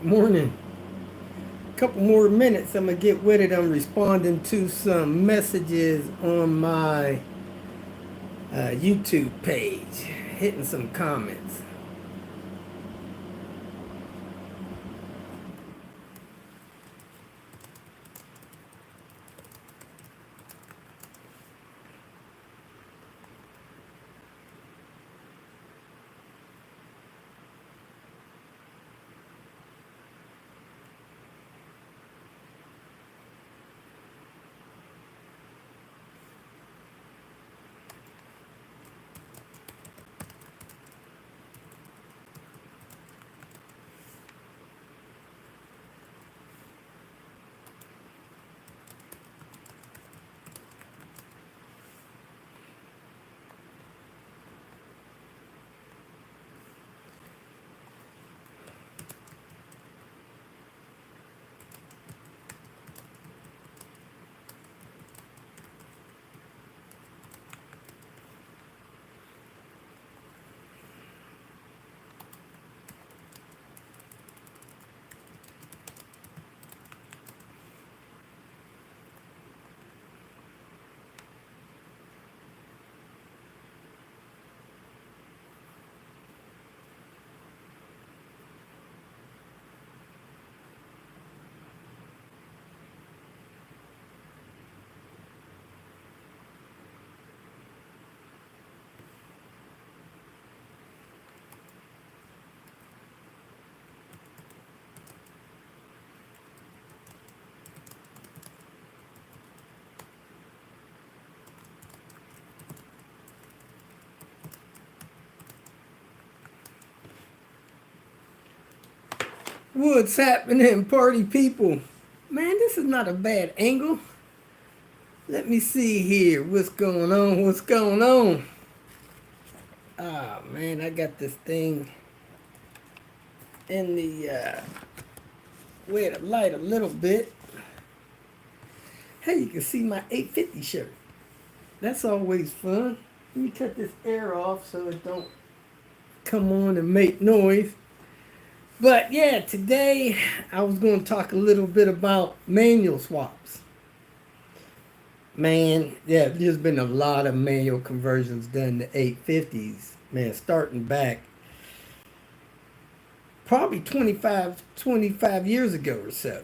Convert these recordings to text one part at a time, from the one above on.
Morning. Couple more minutes. I'm gonna get with it. I'm responding to some messages on my YouTube page, hitting some comments. What's happening, party people? Man, this is not a bad angle. Let me see here. What's going on? What's going on? Ah, man, I got this thing in the way to light a little bit. Hey, you can see my 850 shirt. That's always fun. Let me cut this air off so it don't come on and make noise. But yeah, today I was going to talk a little bit about manual swaps. Man, yeah, there's been a lot of manual conversions done to 850s. Man, starting back probably 25 years ago or so.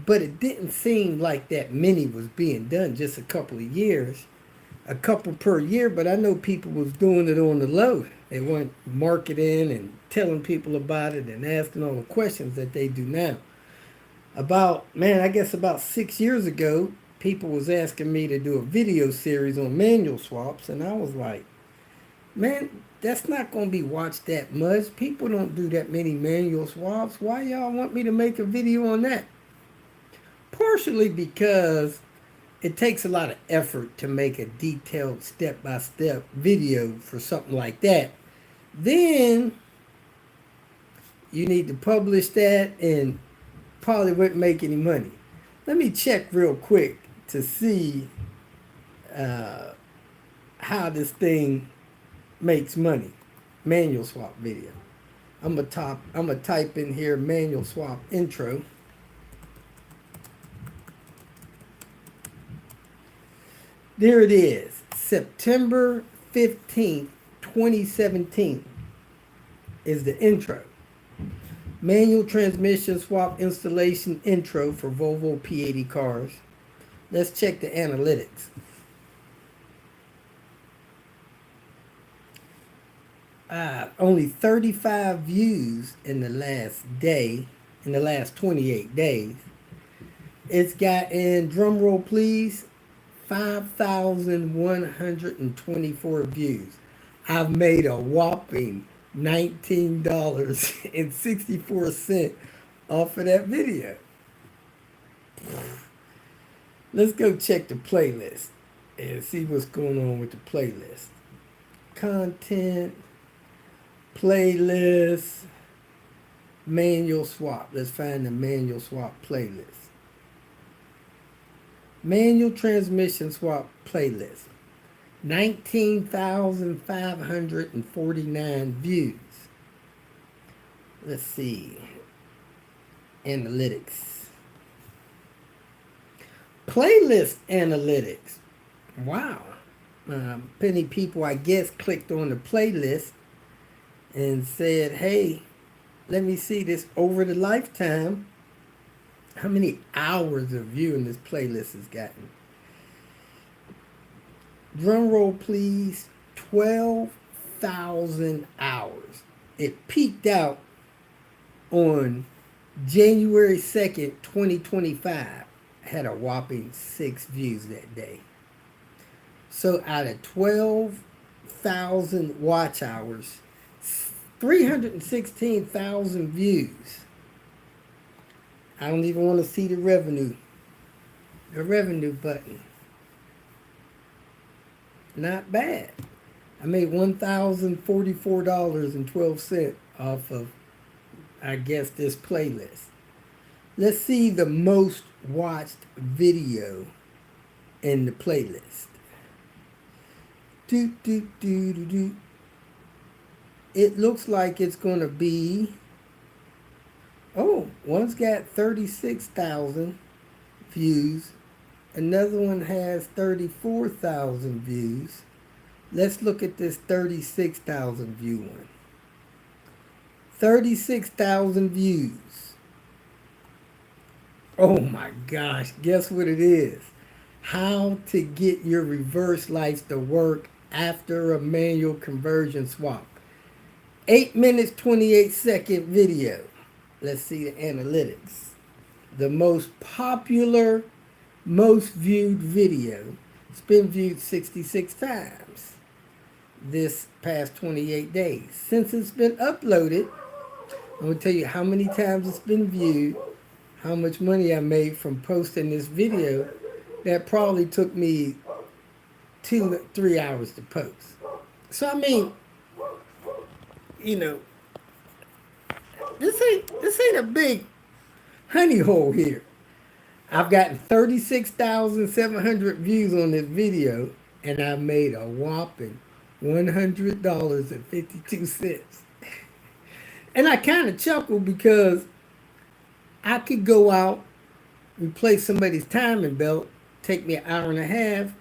But it didn't seem like that many was being done, just a couple of years. A couple per year, but I know people was doing it on the low. They weren't marketing and telling people about it and asking all the questions that they do now. I guess about 6 years ago, people was asking me to do a video series on manual swaps, and I was like, man, that's not going to be watched that much. People don't do that many manual swaps. Why y'all want me to make a video on that? Partially because it takes a lot of effort to make a detailed step-by-step video for something like that. Then you need to publish that and probably wouldn't make any money. Let me check real quick to see uh, how this thing makes money. Manual swap video. I'm gonna type in here manual swap intro. There it is. September 15th, 2017 is the intro. Manual transmission swap installation intro for Volvo P80 cars. Let's check the analytics. Only 35 views in the last day, in the last 28 days. It's got, in drum roll please, 5,124 views. I've made a whopping $19.64 off of that video. Let's go check the playlist and see what's going on with the playlist. Content, playlist, manual swap. Let's find the manual swap playlist. Manual transmission swap playlist. 19,549 views. Let's see. analytics. Playlist analytics. Wow. Many people, I guess, clicked on the playlist and said, hey, let me see this over the lifetime. How many hours of viewing this playlist has gotten? Drum roll, please. 12,000 hours. It peaked out on January 2nd, 2025. Had a whopping 6 views that day. So out of 12,000 watch hours, 316,000 views. I don't even want to see the revenue button. Not bad. I made $1,044.12 off of, I guess, this playlist. Let's see the most watched video in the playlist. It looks like it's going to be, one's got 36,000 views. Another one has 34,000 views. Let's look at this 36,000 view one. 36,000 views. Oh my gosh, guess what it is? How to get your reverse lights to work after a manual conversion swap. 8 minutes, 28-second video. Let's see the analytics. The most popular, most viewed video. It's been viewed 66 times this past 28 days. Since it's been uploaded, I'm going to tell you how many times it's been viewed, how much money I made from posting this video. That probably took me 2-3 hours to post. So I mean, this ain't a big honey hole here. I've gotten 36,700 views on this video, and I made a whopping $100.52. And I kind of chuckle because I could go out, replace somebody's timing belt, take me an hour and a half,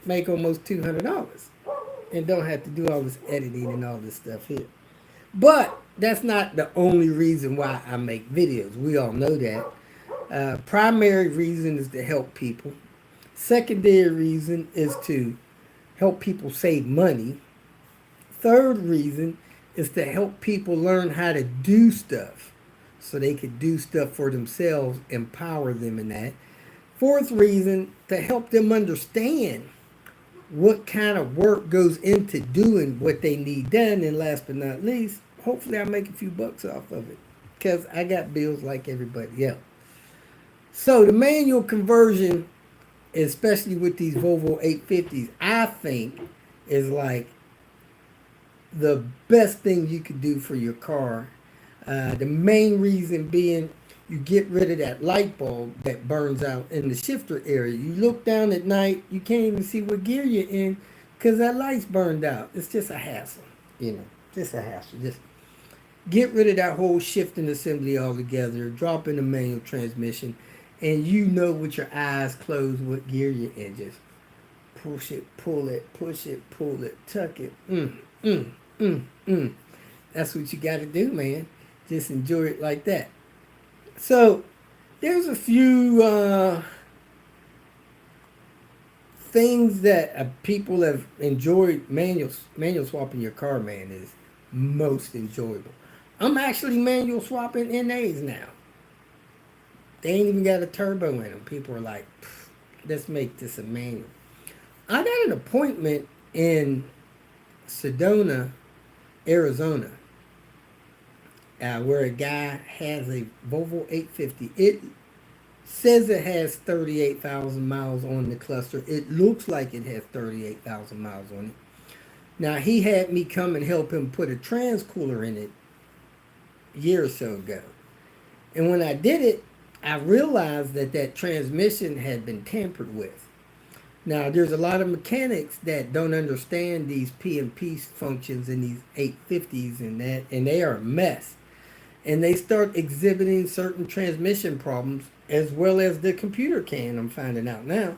make almost $200, and don't have to do all this editing and all this stuff here. But that's not the only reason why I make videos. We all know that. Primary reason is to help people. Secondary reason is to help people save money. Third reason is to help people learn how to do stuff so they could do stuff for themselves, empower them in that. Fourth reason, to help them understand what kind of work goes into doing what they need done. And last but not least, hopefully I make a few bucks off of it because I got bills like everybody else. So the manual conversion, especially with these Volvo 850s, I think is like the best thing you could do for your car. The main reason being you get rid of that light bulb that burns out in the shifter area. You look down at night, you can't even see what gear you're in because that light's burned out. It's just a hassle, just a hassle. Just get rid of that whole shifting assembly altogether, drop in the manual transmission, and with your eyes closed what gear you're in. Just push it, pull it, push it, pull it, tuck it. That's what you got to do, man. Just enjoy it like that. So there's a few things that people have enjoyed. Manual swapping your car, man, is most enjoyable. I'm actually manual swapping NAs now. They ain't even got a turbo in them. People are like, let's make this a manual. I got an appointment in Sedona, Arizona, where a guy has a Volvo 850. It says it has 38,000 miles on the cluster. It looks like it has 38,000 miles on it. Now, he had me come and help him put a transcooler in it a year or so ago. And when I did it, I realized that transmission had been tampered with. Now, there's a lot of mechanics that don't understand these P&P functions in these 850s and they are a mess. and they start exhibiting certain transmission problems as well as the computer can. I'm finding out now.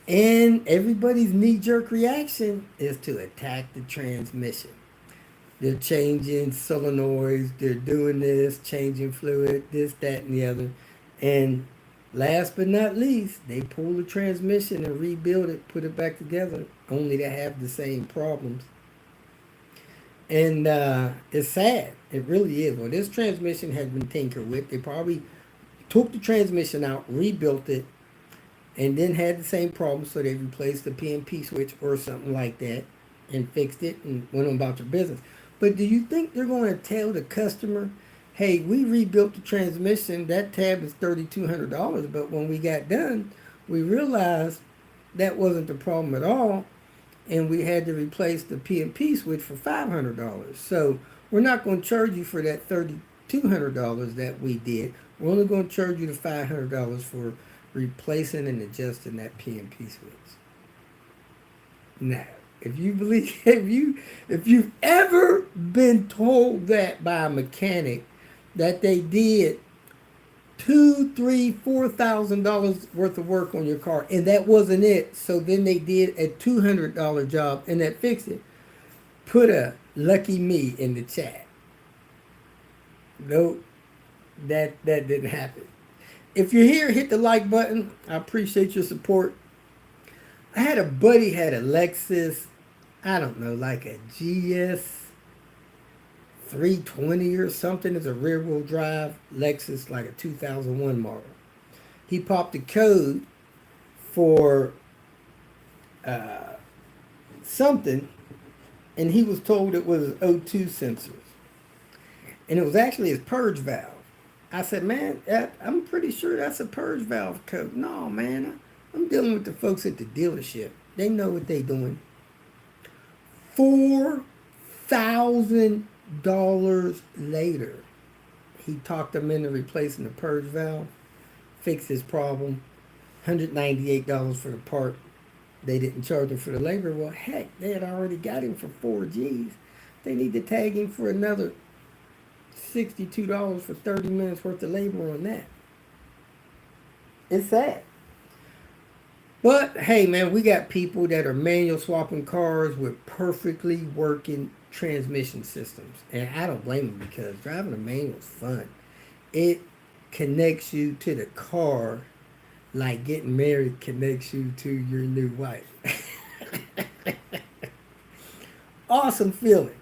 And everybody's knee-jerk reaction is to attack the transmission. They're changing solenoids, they're doing this, changing fluid, this, that, and the other. And last but not least, they pull the transmission and rebuild it, put it back together, only to have the same problems. And it's sad. It really is. Well, this transmission has been tinkered with. They probably took the transmission out, rebuilt it, and then had the same problem, so they replaced the PNP switch or something like that and fixed it and went on about their business. But do you think they're going to tell the customer, hey, we rebuilt the transmission, that tab is $3,200, but when we got done, we realized that wasn't the problem at all, and we had to replace the PNP switch for $500. So we're not going to charge you for that $3,200 that we did. We're only going to charge you the $500 for replacing and adjusting that PNP switch. Now, if you believe, if you've ever been told that by a mechanic that they did $2,000, $3,000, $4,000 worth of work on your car and that wasn't it, so then they did a $200 job and that fixed it, put a lucky me in the chat. Nope, that didn't happen. If you're here, hit the like button. I appreciate your support. I had a buddy had a Lexus, I don't know, like a GS 320 or something. It's a rear wheel drive Lexus, like a 2001 model. He popped the code for something, and he was told it was O2 sensors. And it was actually his purge valve. I said, man, I'm pretty sure that's a purge valve code. No, man, I'm dealing with the folks at the dealership. They know what they're doing. $4,000 later, he talked them into replacing the purge valve, fixed his problem, $198 for the part. They didn't charge him for the labor. Well, heck, they had already got him for 4 Gs. They need to tag him for another $62 for 30 minutes worth of labor on that. It's sad. But hey, man, we got people that are manual swapping cars with perfectly working transmission systems, and I don't blame them, because driving a manual is fun. It connects you to the car like getting married connects you to your new wife. Awesome feeling.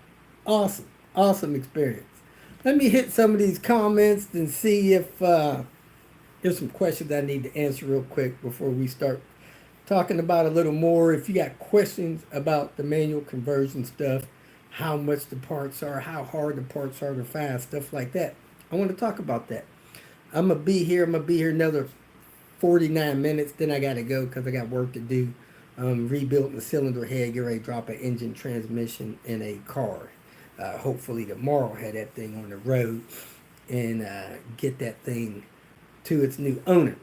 Awesome experience. Let me hit some of these comments and see if there's some questions I need to answer real quick before we start talking about a little more. If you got questions about the manual conversion stuff, how much the parts are, how hard the parts are to find, stuff like that, I want to talk about that. I'm going to be here another 49 minutes. Then I got to go because I got work to do. Rebuilding the cylinder head, get ready to drop an engine transmission in a car. Hopefully tomorrow, have that thing on the road and get that thing to its new owner.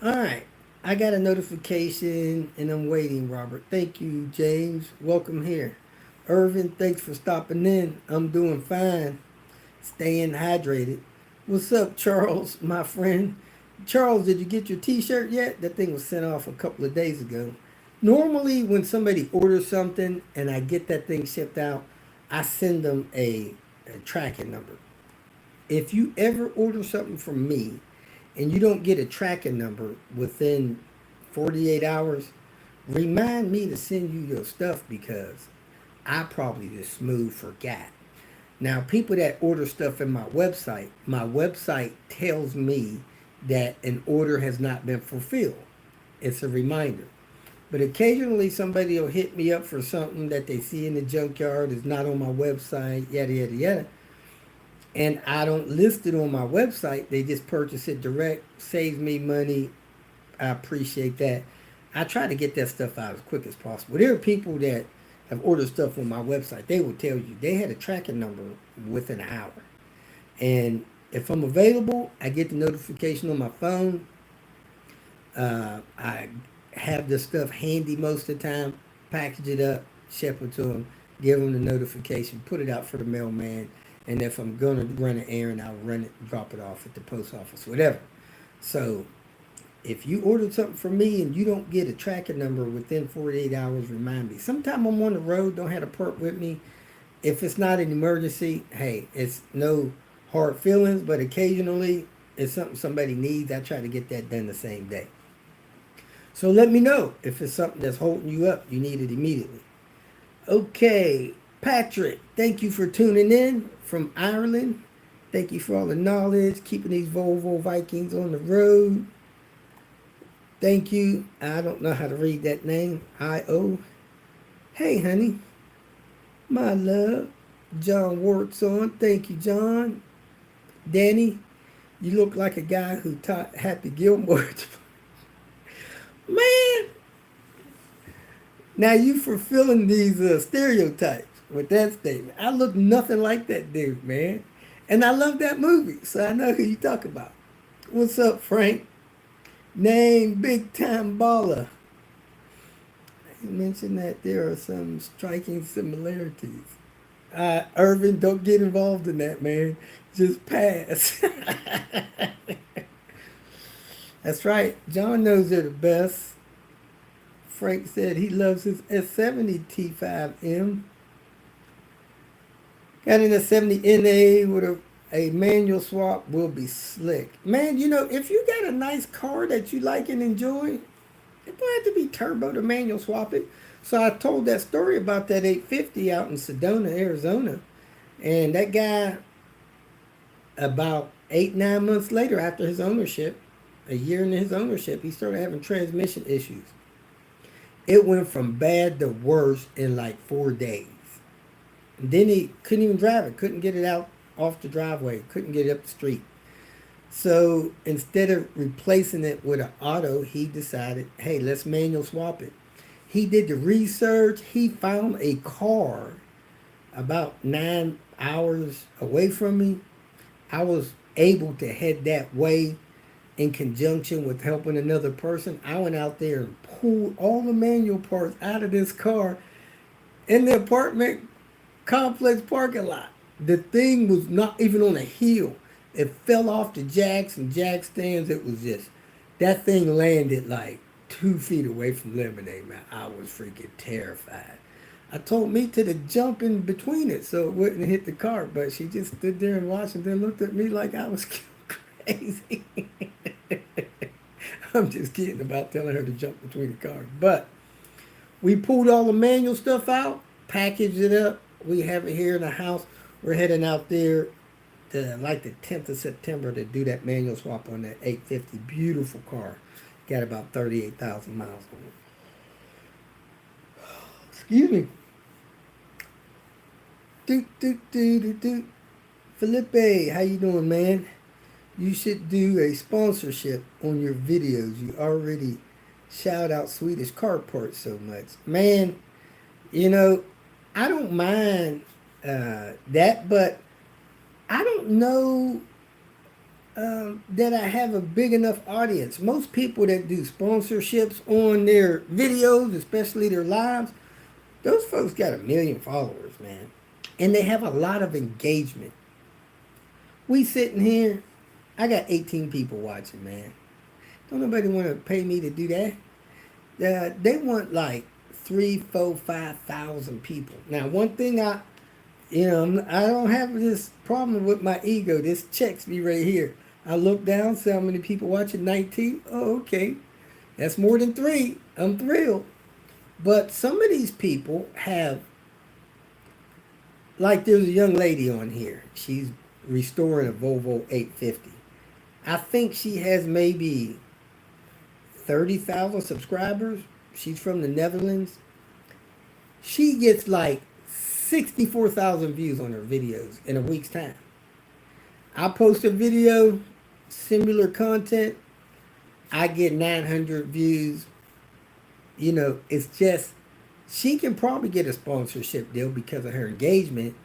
All right. I got a notification and I'm waiting, Robert. Thank you, James. Welcome here. Irvin, thanks for stopping in. I'm doing fine. Staying hydrated. What's up, Charles, my friend? Charles, did you get your t-shirt yet? That thing was sent off a couple of days ago. Normally, when somebody orders something and I get that thing shipped out, I send them a tracking number. If you ever order something from me and you don't get a tracking number within 48 hours, remind me to send you your stuff, because I probably just smooth forgot. Now, people that order stuff in my website tells me that an order has not been fulfilled. It's a reminder. But occasionally somebody will hit me up for something that they see in the junkyard, is not on my website, yada, yada, yada. And I don't list it on my website. They just purchase it direct, saves me money. I appreciate that. I try to get that stuff out as quick as possible. There are people that have ordered stuff on my website. They will tell you they had a tracking number within an hour. And if I'm available, I get the notification on my phone. I have the stuff handy most of the time, package it up, ship it to them, give them the notification, put it out for the mailman, And if I'm going to run an errand, I'll run it, drop it off at the post office, whatever. So if you ordered something from me and you don't get a tracking number within 48 hours, remind me. Sometime I'm on the road, don't have a perk with me. If it's not an emergency, hey, it's no hard feelings, but occasionally it's something somebody needs. I try to get that done the same day. So let me know if it's something that's holding you up. You need it immediately. Okay, Patrick, thank you for tuning in from Ireland. Thank you for all the knowledge, keeping these Volvo Vikings on the road. Thank you. I don't know how to read that name. I-O. Hey, honey. My love. John Wart's on. Thank you, John. Danny, you look like a guy who taught Happy Gilmore. Man. Now you fulfilling these stereotypes with that statement. I look nothing like that dude, man. And I love that movie, so I know who you talk about. What's up, Frank? Name Big Time Baller. You mentioned that there are some striking similarities. Irvin, don't get involved in that, man. Just pass. That's right. John knows they're the best. Frank said he loves his S70 T5M. Got an S70 NA with a manual swap, will be slick. Man, you know, if you got a nice car that you like and enjoy, it don't have to be turbo to manual swap it. So I told that story about that 850 out in Sedona, Arizona. And that guy, about 8-9 months later after his ownership, a year into his ownership, he started having transmission issues. It went from bad to worse in like 4 days. And then he couldn't even drive it, couldn't get it out off the driveway, couldn't get it up the street. So instead of replacing it with an auto, he decided, hey, let's manual swap it. He did the research. He found a car about 9 hours away from me. I was able to head that way in conjunction with helping another person. I went out there and pulled all the manual parts out of this car in the apartment complex parking lot. The thing was not even on a hill. It fell off the jacks and jack stands. It was just, that thing landed like 2 feet away from Lemonade, man. I was freaking terrified. I told Mita to jump in between it so it wouldn't hit the car, but she just stood there and watched and then looked at me like I was crazy. I'm just kidding about telling her to jump between the cars. But we pulled all the manual stuff out, packaged it up. We have it here in the house. We're heading out there to like the 10th of September to do that manual swap on that 850. Beautiful car. Got about 38,000 miles on it. Excuse me. Doot. Felipe, how you doing, man? You should do a sponsorship on your videos. You already shout out Swedish car parts so much. Man, you know, I don't mind that, but I don't know that I have a big enough audience. Most people that do sponsorships on their videos, especially their lives, those folks got 1 million followers, man. And they have a lot of engagement. We sitting here, I got 18 people watching, man. Don't nobody want to pay me to do that. They want like 3, 4, 5,000 people. Now, one thing I don't have this problem with my ego. This checks me right here. I look down, see how many people watching, 19. Oh, okay. That's more than 3. I'm thrilled. But some of these people have, like there's a young lady on here. She's restoring a Volvo 850. I think she has maybe 30,000 subscribers. She's from the Netherlands. She gets like 64,000 views on her videos in a week's time. I post a video, similar content, I get 900 views. You know, it's just, she can probably get a sponsorship deal because of her engagement.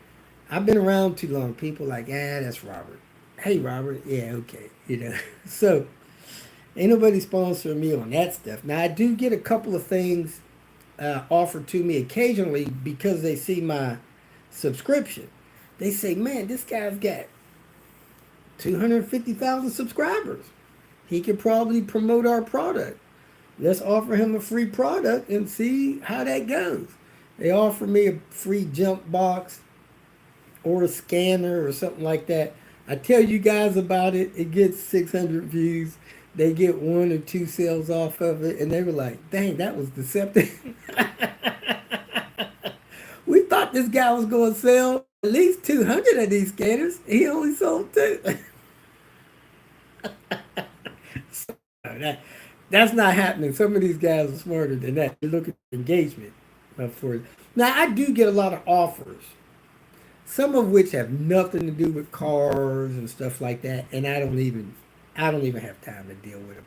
I've been around too long. People like, that's Robert. Hey, Robert. Yeah, okay. You know, so ain't nobody sponsoring me on that stuff. Now, I do get a couple of things offered to me occasionally because they see my subscription. They say, man, this guy's got 250,000 subscribers. He could probably promote our product. Let's offer him a free product and see how that goes. They offer me a free jump box or a scanner or something like that. I tell you guys about it. It gets 600 views. They get 1 or 2 sales off of it. And they were like, dang, that was deceptive. We thought this guy was going to sell at least 200 of these scanners. He only sold 2. That's not happening. Some of these guys are smarter than that. They look at engagement for it. Now, I do get a lot of offers, some of which have nothing to do with cars and stuff like that, and I don't even have time to deal with them.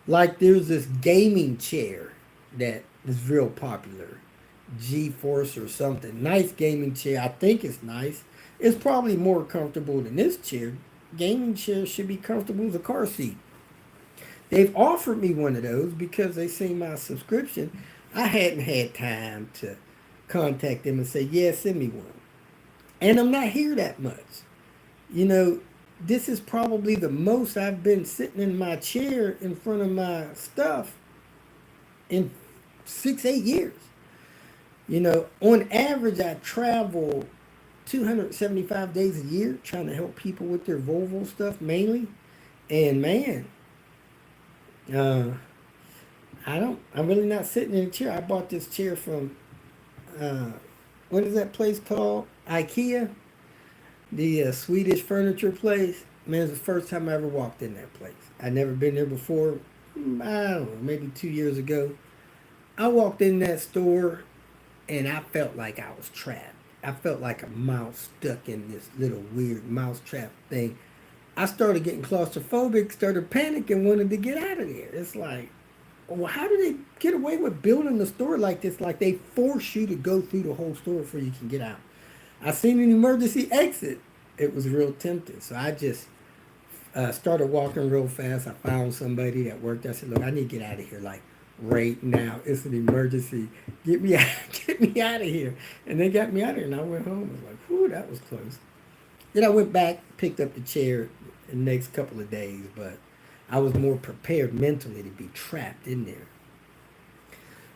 Like there's this gaming chair that is real popular, GeForce or something. Nice gaming chair. I think it's nice. It's probably more comfortable than this chair. Gaming chairs should be comfortable as a car seat. They've offered me one of those because they see my subscription. I hadn't had time to contact them and say, yeah, send me one. And I'm not here that much. You know, this is probably the most I've been sitting in my chair in front of my stuff in 6-8 years. You know, on average, I travel 275 days a year trying to help people with their Volvo stuff mainly. And man, I'm really not sitting in a chair. I bought this chair from, what is that place called? IKEA, the Swedish furniture place. Man, it's the first time I ever walked in that place. I'd never been there before. I don't know, maybe 2 years ago. I walked in that store and I felt like I was trapped. I felt like a mouse stuck in this little weird mouse trap thing. I started getting claustrophobic, started panicking, wanted to get out of there. It's like, well, how do they get away with building a store like this? Like they force you to go through the whole store before you can get out. I seen an emergency exit. It was real tempting. So I just started walking real fast. I found somebody that worked. I said, look, I need to get out of here like right now. It's an emergency. Get me out of here. And they got me out of here and I went home. I was like, whew, that was close. Then I went back, picked up the chair the next couple of days, but I was more prepared mentally to be trapped in there.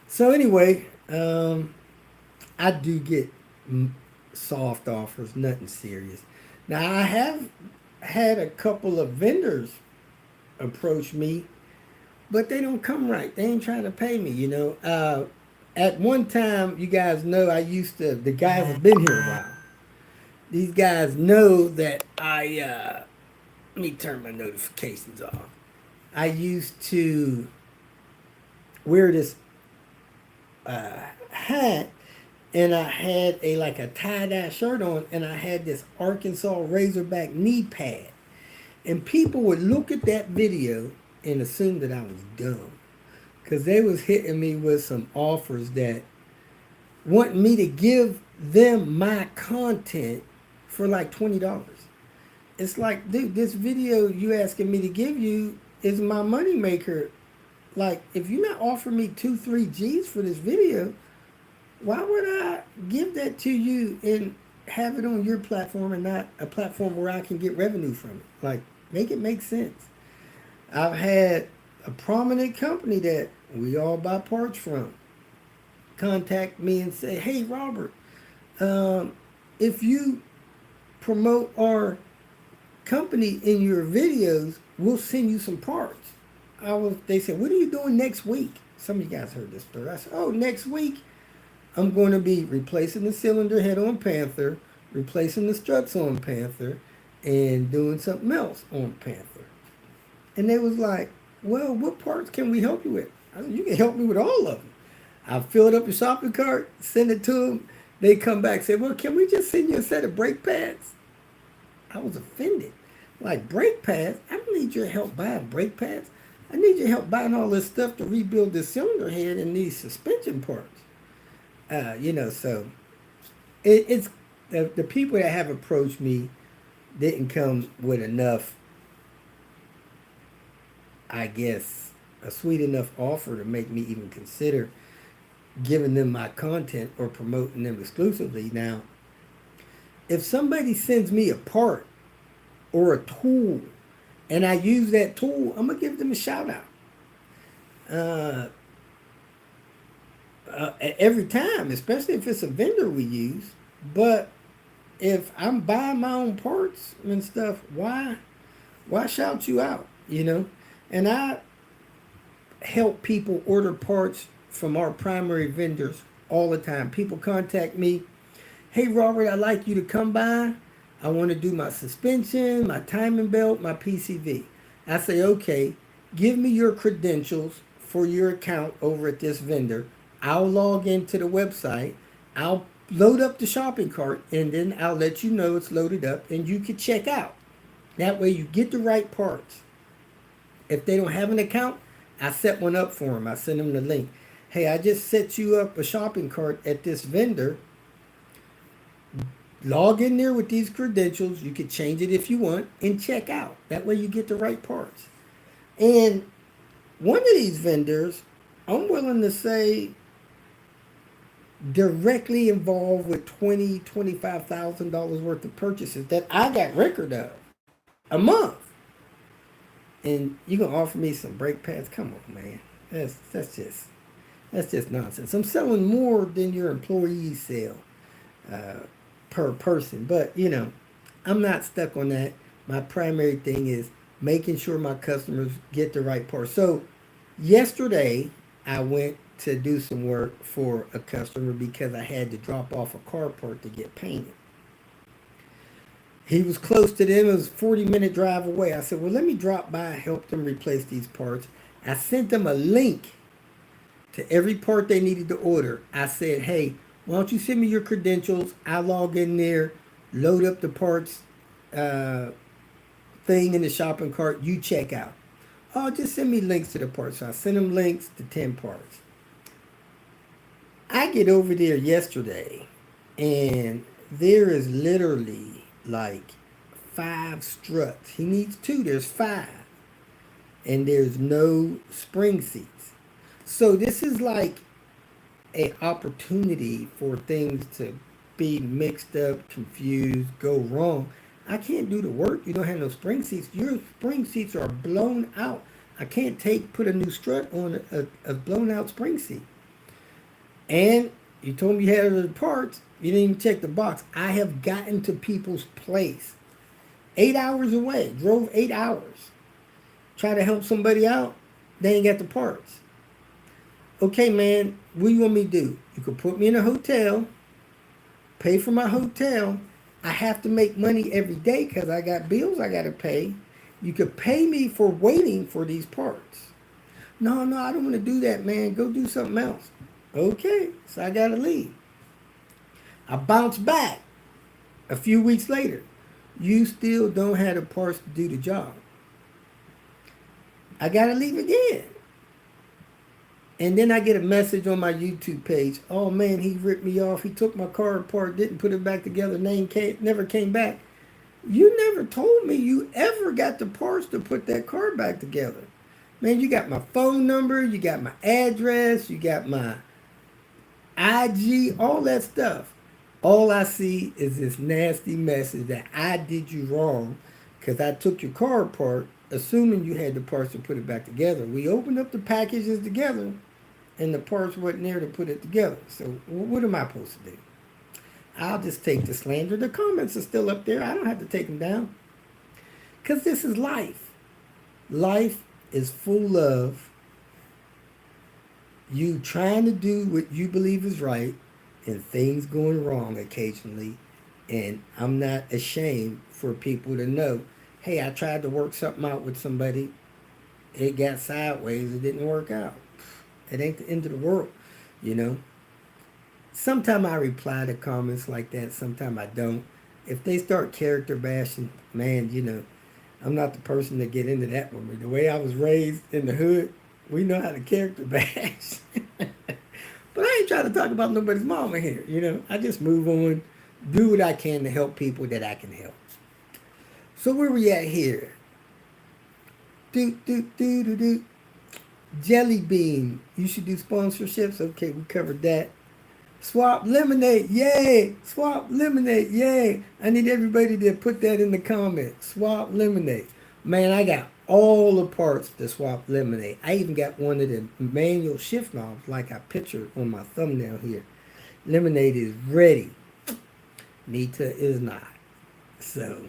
So anyway, I do get soft offers, nothing serious. Now I have had a couple of vendors approach me, but they don't come right. They ain't trying to pay me, you know. At one time, you guys know the guys have been here a while. These guys know that let me turn my notifications off. I used to wear this hat, and I had a tie-dye shirt on, and I had this Arkansas Razorback knee pad. And people would look at that video and assume that I was dumb, because they was hitting me with some offers that want me to give them my content for like $20. It's like, dude, this video you asking me to give you is my money maker. Like, if you're not offering me 2-3 G's for this video, why would I give that to you and have it on your platform and not a platform where I can get revenue from it? Like, make it make sense. I've had a prominent company that we all buy parts from contact me and say, hey, Robert, if you promote our company in your videos, we'll send you some parts. They said, what are you doing next week? Some of you guys heard this story. I said, oh, next week I'm going to be replacing the cylinder head on Panther, replacing the struts on Panther, and doing something else on Panther. And they was like, well, what parts can we help you with? I said, you can help me with all of them. I'll fill it up your shopping cart, send it to them. They come back and say, well, can we just send you a set of brake pads? I was offended. Like, brake pads? I don't need your help buying brake pads. I need your help buying all this stuff to rebuild this cylinder head and these suspension parts. So it's the people that have approached me didn't come with enough, I guess, a sweet enough offer to make me even consider giving them my content or promoting them exclusively. Now, if somebody sends me a part or a tool and I use that tool, I'm gonna give them a shout out. Uh, every time, especially if it's a vendor we use. But if I'm buying my own parts and stuff, why shout you out? You know, and I help people order parts from our primary vendors all the time. People contact me, hey Robert, I'd like you to come by. I want to do my suspension, my timing belt, my PCV. I say, okay, give me your credentials for your account over at this vendor. I'll log into the website. I'll load up the shopping cart, and then I'll let you know it's loaded up and you can check out. That way you get the right parts. If they don't have an account, I set one up for them. I send them the link. Hey, I just set you up a shopping cart at this vendor. Log in there with these credentials. You can change it if you want and check out. That way you get the right parts. And one of these vendors, I'm willing to say, directly involved with $25,000 worth of purchases that I got record of a month. And you gonna offer me some brake pads? Come on, man. That's just nonsense. I'm selling more than your employees sell per person, but you know, I'm not stuck on that. My primary thing is making sure my customers get the right part. So yesterday I went to do some work for a customer because I had to drop off a car part to get painted. He was close to them. It was a 40-minute drive away. I said, well, let me drop by and help them replace these parts. I sent them a link to every part they needed to order. I said, hey, why don't you send me your credentials? I'll log in there, load up the parts thing in the shopping cart. You check out. Oh, just send me links to the parts. So I sent them links to 10 parts. I get over there yesterday, and there is literally like 5 struts. He needs 2. There's 5. And there's no spring seats. So this is like an opportunity for things to be mixed up, confused, go wrong. I can't do the work. You don't have no spring seats. Your spring seats are blown out. I can't put a new strut on a blown out spring seat. And you told me you had the parts. You didn't even check the box. I have gotten to people's place 8 hours away. Drove 8 hours. Try to help somebody out. They ain't got the parts. Okay, man, what do you want me to do? You could put me in a hotel, pay for my hotel. I have to make money every day because I got bills I got to pay. You could pay me for waiting for these parts. No, I don't want to do that, man. Go do something else. Okay, so I got to leave. I bounce back a few weeks later. You still don't have the parts to do the job. I got to leave again. And then I get a message on my YouTube page. Oh man, he ripped me off. He took my car apart, didn't put it back together, never came back. You never told me you ever got the parts to put that car back together. Man, you got my phone number, you got my address, you got my IG, all that stuff. All I see is this nasty message that I did you wrong because I took your car apart, assuming you had the parts to put it back together. We opened up the packages together, and the parts weren't there to put it together. So what am I supposed to do? I'll just take the slander. The comments are still up there. I don't have to take them down. Because this is life. Life is full of you trying to do what you believe is right and things going wrong occasionally. And I'm not ashamed for people to know, hey, I tried to work something out with somebody. It got sideways. It didn't work out. It ain't the end of the world, you know. Sometimes I reply to comments like that. Sometimes I don't. If they start character bashing, man, you know, I'm not the person to get into that with me. The way I was raised in the hood, we know how to character bash. But I ain't trying to talk about nobody's mama here, you know. I just move on, do what I can to help people that I can help. So where we at here? Jelly Bean. You should do sponsorships. Okay, we covered that. Swap lemonade, yay! Swap lemonade, yay! I need everybody to put that in the comments. Swap lemonade. Man, I got all the parts to swap lemonade. I even got one of the manual shift knobs like I pictured on my thumbnail here. Lemonade is ready. Nita is not. So,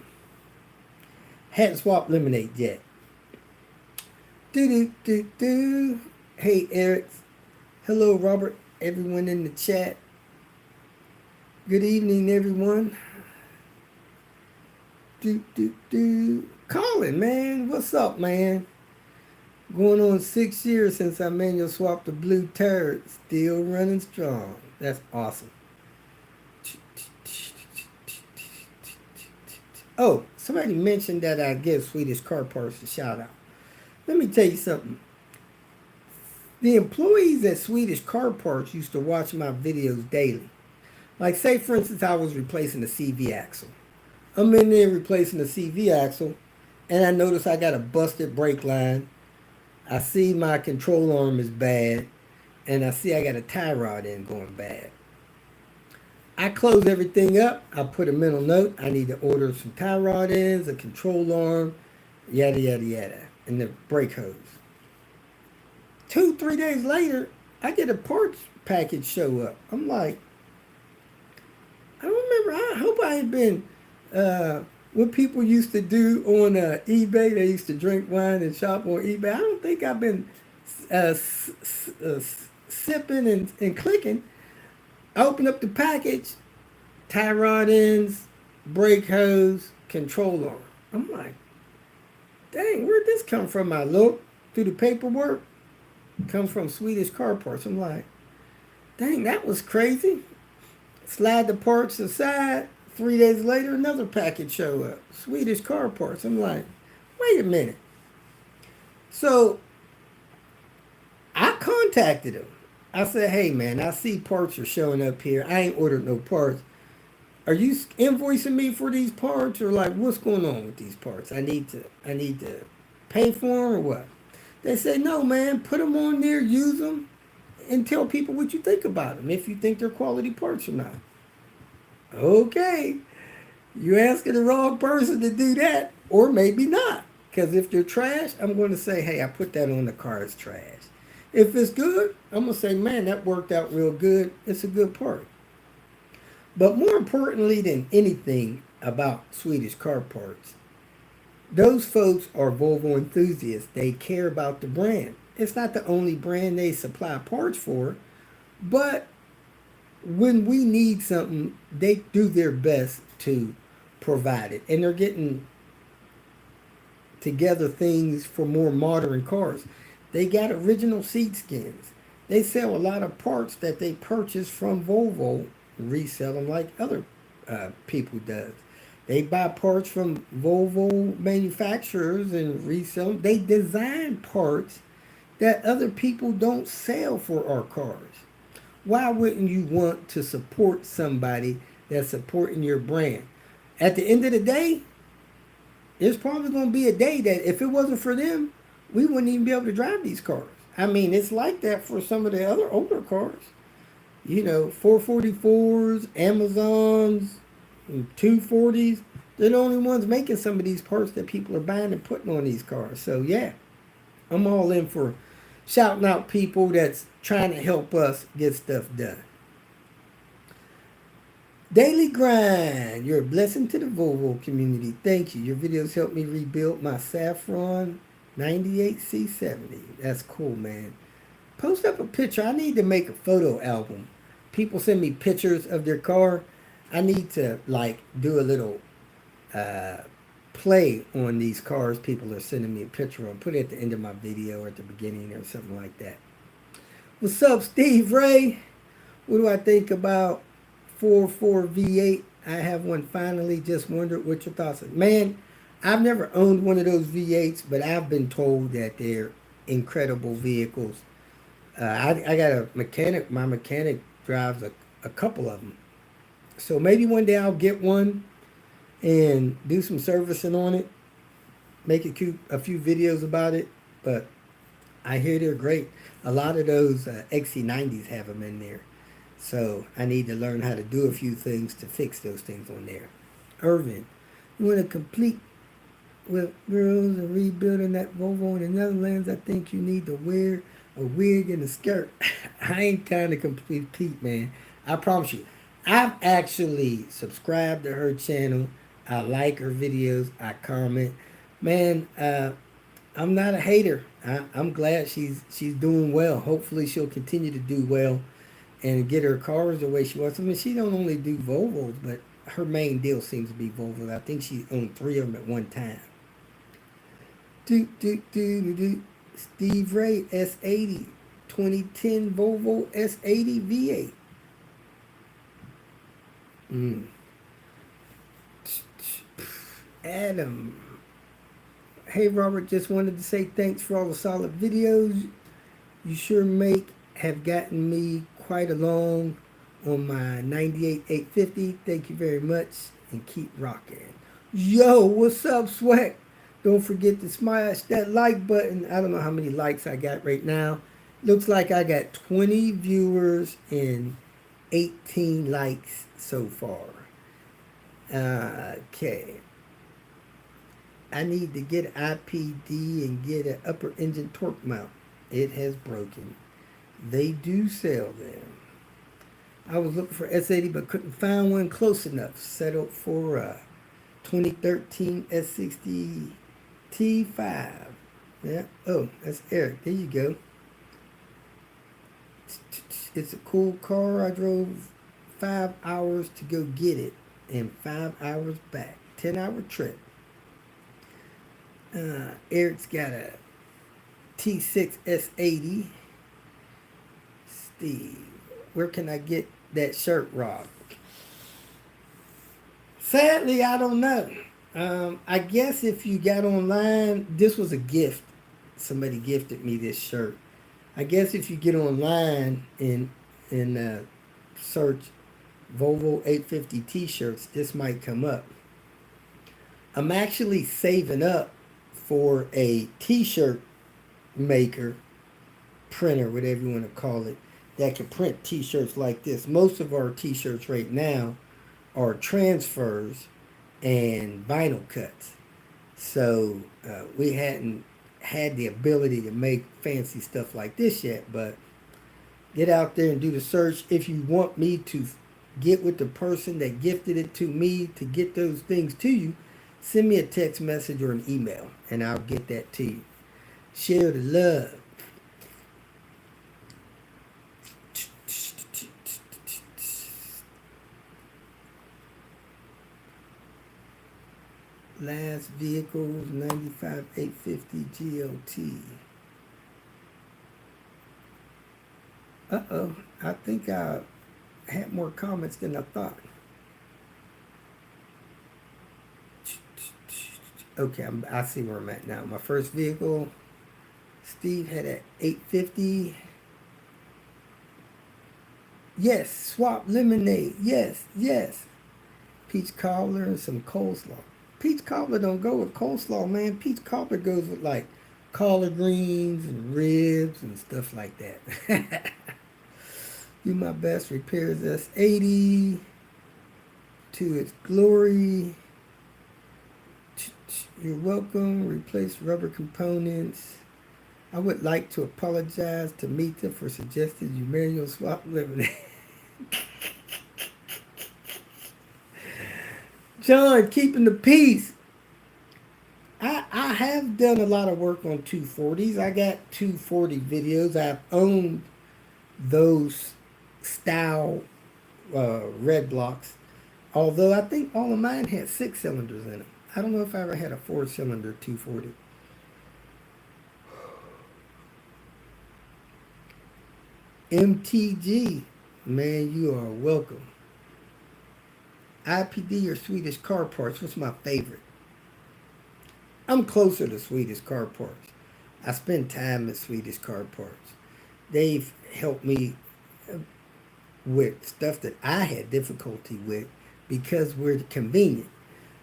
hadn't swapped lemonade yet. Do do do do. Hey Eric. Hello Robert. Everyone in the chat. Good evening, everyone. Do do do. Colin, man, what's up, man? Going on 6 years since I manual swapped the blue turd. Still running strong. That's awesome. Oh, somebody mentioned that I give Swedish Car Parts a shout out. Let me tell you something. The employees at Swedish Car Parts used to watch my videos daily. Like, say, for instance, I was replacing the CV axle. I'm in there replacing the CV axle, and I notice I got a busted brake line. I see my control arm is bad, and I see I got a tie rod end going bad. I close everything up. I put a mental note. I need to order some tie rod ends, a control arm, yada, yada, yada, and the brake hose. 2-3 days later, I get a parts package show up. I'm like, I don't remember. I hope I ain't been what people used to do on eBay. They used to drink wine and shop on eBay. I don't think I've been sipping and clicking. I open up the package, tie rod ends, brake hose, control arm. I'm like, dang, where'd this come from? I look through the paperwork. It comes from Swedish Car Parts. I'm like, dang, that was crazy. Slide the parts aside. 3 days later, another package show up. Swedish Car Parts. I'm like, wait a minute. So I contacted him. I said, hey, man, I see parts are showing up here. I ain't ordered no parts. Are you invoicing me for these parts, or like what's going on with these parts? I need to pay for them or what? They said, no, man, put them on there, use them, and tell people what you think about them, if you think they're quality parts or not. Okay, you're asking the wrong person to do that, or maybe not. Because if they're trash, I'm going to say, hey, I put that on the car as trash. If it's good, I'm going to say, man, that worked out real good. It's a good part. But more importantly than anything about Swedish Car Parts, those folks are Volvo enthusiasts. They care about the brand. It's not the only brand they supply parts for, but when we need something, they do their best to provide it. And they're getting together things for more modern cars. They got original seat skins. They sell a lot of parts that they purchase from Volvo, resell them like other people does. They buy parts from Volvo manufacturers and resell them. They design parts that other people don't sell for our cars. Why wouldn't you want to support somebody that's supporting your brand? At the end of the day, there's probably going to be a day that if it wasn't for them, we wouldn't even be able to drive these cars. I mean, it's like that for some of the other older cars. You know, 444s, Amazons, and 240s. They're the only ones making some of these parts that people are buying and putting on these cars. So, yeah, I'm all in for shouting out people that's trying to help us get stuff done. Daily Grind, you're a blessing to the Volvo community. Thank you. Your videos helped me rebuild my Saffron 98C70. That's cool, man. Post up a picture. I need to make a photo album. People send me pictures of their car. I need to, like, do a little play on these cars people are sending me a picture of. Put it at the end of my video or at the beginning or something like that. What's up, Steve Ray? What do I think about 4.4 V8? I have one finally. Just wondered what your thoughts are. Man, I've never owned one of those V8s, but I've been told that they're incredible vehicles. I got a mechanic. My mechanic drives a couple of them. So maybe one day I'll get one and do some servicing on it. Make a few videos about it. But I hear they're great. A lot of those XC90s have them in there. So I need to learn how to do a few things to fix those things on there. Irvin, you want to complete with girls and rebuilding that Volvo in the Netherlands? I think you need to wear a wig and a skirt. I ain't kind of complete, man. I promise you. I've actually subscribed to her channel. I like her videos. I comment. Man, I'm not a hater. I'm glad she's doing well. Hopefully she'll continue to do well and get her cars the way she wants. I mean, she don't only do Volvos, but her main deal seems to be Volvos. I think she owned 3 of them at one time. Steve Ray S80 2010 Volvo S80 V8. Adam. Hey Robert, just wanted to say thanks for all the solid videos. You sure have gotten me quite along on my 98 850. Thank you very much and keep rocking. Yo, what's up, Sweat? Don't forget to smash that like button. I don't know how many likes I got right now. Looks like I got 20 viewers and 18 likes so far. Okay. I need to get IPD and get an upper engine torque mount. It has broken. They do sell them. I was looking for S80 but couldn't find one close enough. Settled for a 2013 S60 T5. Yeah. Oh, that's Eric. There you go. It's a cool car. I drove 5 hours to go get it and 5 hours back. 10-hour trip. Eric's got a T6 S80. Steve, where can I get that shirt, Rob? Sadly, I don't know. I guess if you got online, this was a gift. Somebody gifted me this shirt. I guess if you get online and search Volvo 850 t-shirts, this might come up. I'm actually saving up for a t-shirt maker, printer, whatever you want to call it, that can print t-shirts like this. Most of our t-shirts right now are transfers and vinyl cuts. So we hadn't had the ability to make fancy stuff like this yet, but get out there and do the search. If you want me to get with the person that gifted it to me to get those things to you, send me a text message or an email and I'll get that to you. Share the love. Last vehicles, 95 850 GLT. Uh-oh, I think I had more comments than I thought. Okay, I see where I'm at now. My first vehicle, Steve had an 850. Yes, swap lemonade. Yes, yes. Peach cobbler and some coleslaw. Peach cobbler don't go with coleslaw, man. Peach cobbler goes with like collard greens and ribs and stuff like that. Do my best, repairs S80 to its glory. You're welcome. Replace rubber components. I would like to apologize to Mita for suggesting you manual swap lemonade. John, keeping the peace. I have done a lot of work on 240s. I got 240 videos. I've owned those style red blocks. Although I think all of mine had 6 cylinders in them. I don't know if I ever had a 4-cylinder 240. MTG, man, you are welcome. IPD or Swedish car parts, what's my favorite? I'm closer to Swedish car parts. I spend time at Swedish car parts. They've helped me with stuff that I had difficulty with because we're convenient.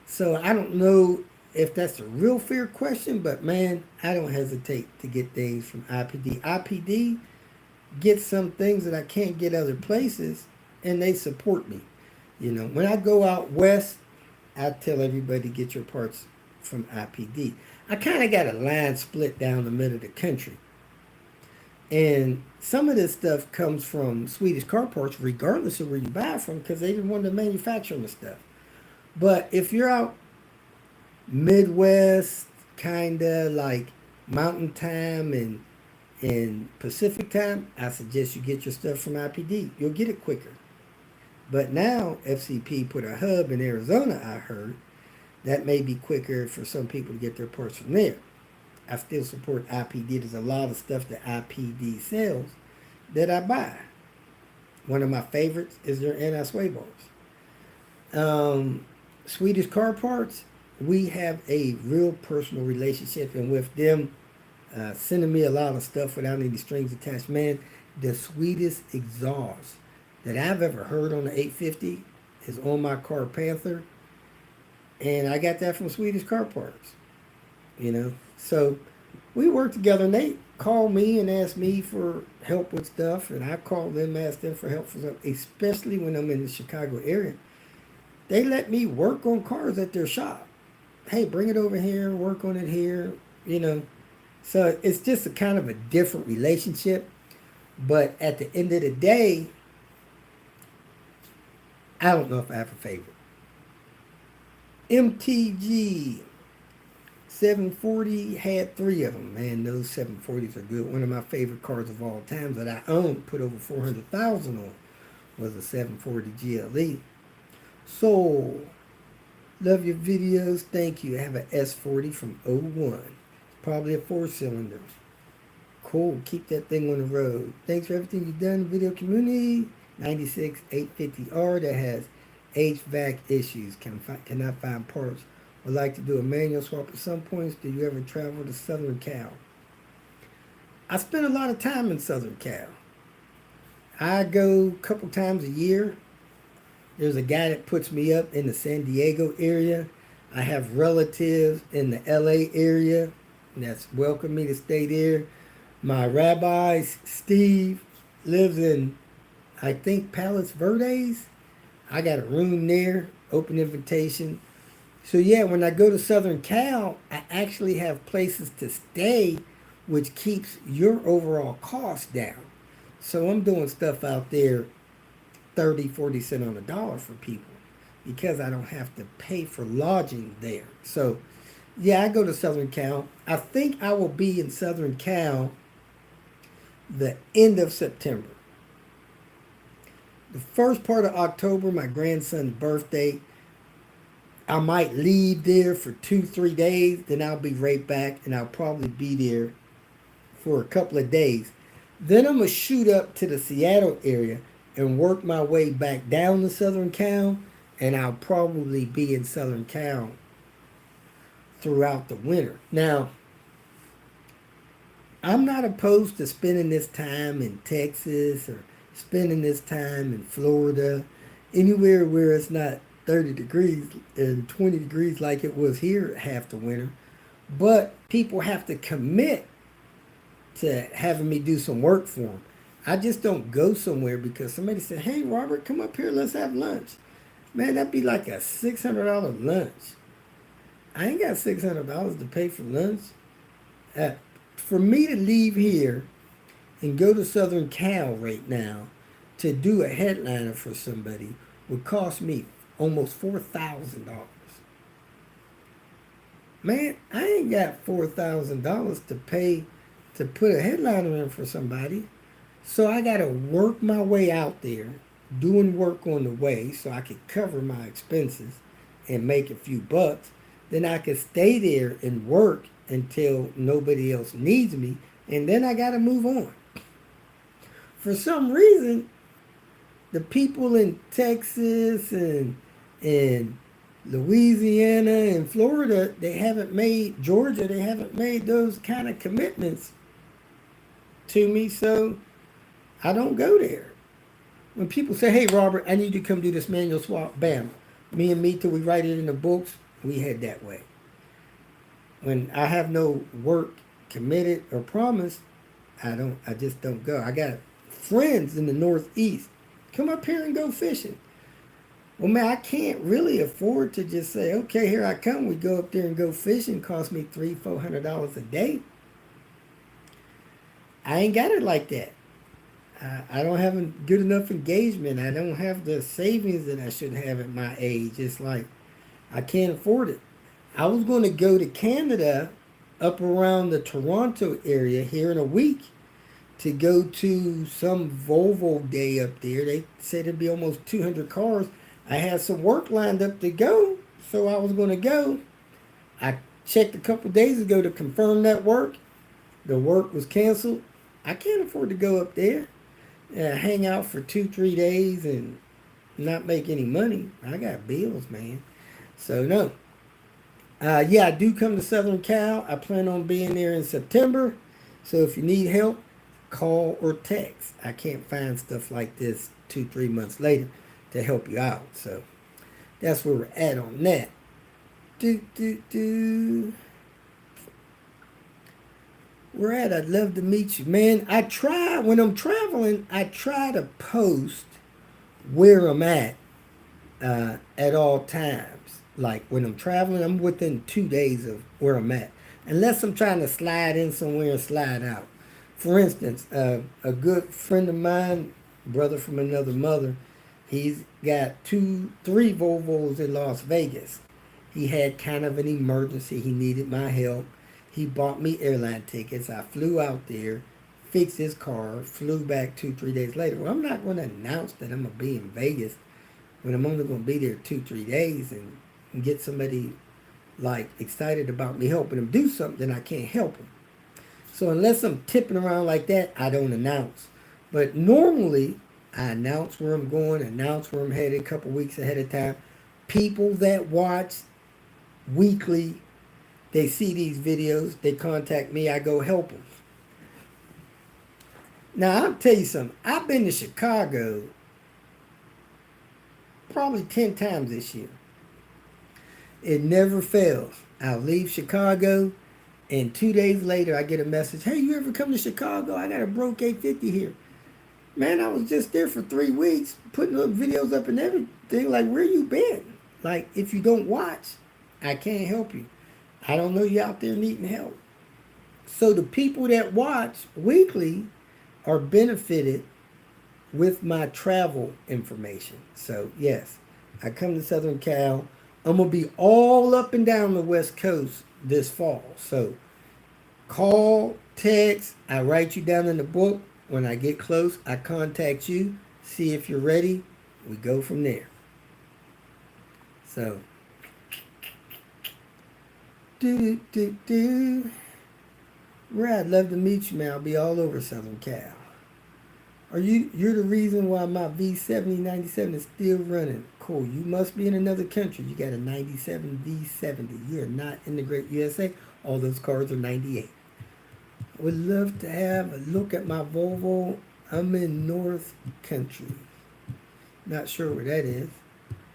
So I don't know if that's a real fair question, but man, I don't hesitate to get things from IPD. IPD, get some things that I can't get other places, and they support me. You know, when I go out west, I tell everybody to get your parts from IPD. I kind of got a line split down the middle of the country. And some of this stuff comes from Swedish car parts, regardless of where you buy it from, because they didn't want to manufacture the stuff. But if you're out Midwest, kind of like Mountain Time and Pacific Time, I suggest you get your stuff from IPD. You'll get it quicker. But now FCP put a hub in Arizona, I heard. That may be quicker for some people to get their parts from there. I still support IPD. There's a lot of stuff that IPD sells that I buy. One of my favorites is their anti-sway bars. Swedish car parts, we have a real personal relationship, and with them sending me a lot of stuff without any strings attached, man, the sweetest exhaust that I've ever heard on the 850 is on my car Panther, and I got that from Swedish car parts. You know, so we work together, and they call me and ask me for help with stuff, and I call them, ask them for help for stuff, especially when I'm in the Chicago area. They let me work on cars at their shop. Hey, bring it over here, work on it here, you know. So it's just a kind of a different relationship, but at the end of the day, I don't know if I have a favorite. MTG 740 had 3 of them. Man, those 740s are good. One of my favorite cars of all time that I owned, put over 400,000 on, was a 740 GLE. So, love your videos. Thank you. I have an S40 from '01. Probably a 4-cylinder. Cool. Keep that thing on the road. Thanks for everything you've done in the video community. 96 850R that has HVAC issues. Cannot find parts. Would like to do a manual swap at some points. Do you ever travel to Southern Cal? I spend a lot of time in Southern Cal. I go a couple times a year. There's a guy that puts me up in the San Diego area. I have relatives in the LA area that's welcomed me to stay there. My rabbi, Steve, lives in, I think, Palos Verdes. I got a room there, open invitation. So yeah, when I go to Southern Cal, I actually have places to stay, which keeps your overall cost down. So I'm doing stuff out there 30, 40 cents on the dollar for people because I don't have to pay for lodging there. So yeah, I go to Southern Cal. I think I will be in Southern Cal the end of September. The first part of October, my grandson's birthday, I might leave there for 2-3 days, then I'll be right back, and I'll probably be there for a couple of days. Then I'm going to shoot up to the Seattle area and work my way back down to Southern Cal, and I'll probably be in Southern Cal throughout the winter. Now, I'm not opposed to spending this time in Texas or spending this time in Florida, anywhere where it's not 30 degrees and 20 degrees like it was here half the winter. But people have to commit to having me do some work for them. I just don't go somewhere because somebody said, hey, Robert, come up here, let's have lunch. Man, that'd be like a $600 lunch. I ain't got $600 to pay for lunch. For me to leave here and go to Southern Cal right now to do a headliner for somebody would cost me almost $4,000. Man, I ain't got $4,000 to pay to put a headliner in for somebody. So I got to work my way out there, doing work on the way so I could cover my expenses and make a few bucks. Then I could stay there and work until nobody else needs me, and then I got to move on. For some reason, the people in Texas and Louisiana and Florida, they haven't made, Georgia, they haven't made those kind of commitments to me, so I don't go there. When people say, hey, Robert, I need you to come do this manual swap, bam. Me and me, till we write it in the books, we head that way. When I have no work committed or promised, I just don't go. I got friends in the Northeast. Come up here and go fishing. Well, man, I can't really afford to just say, okay, here I come. We go up there and go fishing. Cost me $300-400 a day. I ain't got it like that. I don't have a good enough engagement. I don't have the savings that I should have at my age. It's like I can't afford it. I was going to go to Canada up around the Toronto area here in a week to go to some Volvo day up there. They said it'd be almost 200 cars. I had some work lined up to go, so I was going to go. I checked a couple days ago to confirm that work. The work was canceled. I can't afford to go up there and hang out for 2-3 days and not make any money. I got bills, man. So no. Yeah, I do come to Southern Cal. I plan on being there in September. So if you need help, call or text. I can't find stuff like this 2-3 months later to help you out. So that's where we're at on that. Where at? I'd love to meet you, man. I try, when I'm traveling, I try to post where I'm at all times. Like when I'm traveling, I'm within 2 days of where I'm at. Unless I'm trying to slide in somewhere and slide out. For instance, a good friend of mine, brother from another mother, he's got 2-3 Volvos in Las Vegas. He had kind of an emergency. He needed my help. He bought me airline tickets. I flew out there, fixed his car, flew back 2-3 days later. Well, I'm not going to announce that I'm going to be in Vegas when I'm only going to be there 2-3 days and get somebody like excited about me helping them do something, then I can't help them. So unless I'm tipping around like that, I don't announce. But normally, I announce where I'm going, announce where I'm headed a couple weeks ahead of time. People that watch weekly, they see these videos, they contact me, I go help them. Now, I'll tell you something. I've been to Chicago probably 10 times this year. It never fails. I'll leave Chicago, and 2 days later, I get a message, hey, you ever come to Chicago? I got a broke 850 here. Man, I was just there for 3 weeks, putting up videos up and everything. Like, where you been? Like, if you don't watch, I can't help you. I don't know you out there needing help. So the people that watch weekly are benefited with my travel information. So, yes, I come to Southern Cal. I'm going to be all up and down the West Coast this fall. So, call, text. I write you down in the book. When I get close, I contact you, see if you're ready. We go from there. So, Ray, I'd love to meet you, man. I'll be all over Southern Cal. You're the reason why my V70 97 is still running. Cool. You must be in another country. You got a 97 V70. You're not in the great USA. All those cars are 98. I would love to have a look at my Volvo. I'm in North Country. Not sure where that is.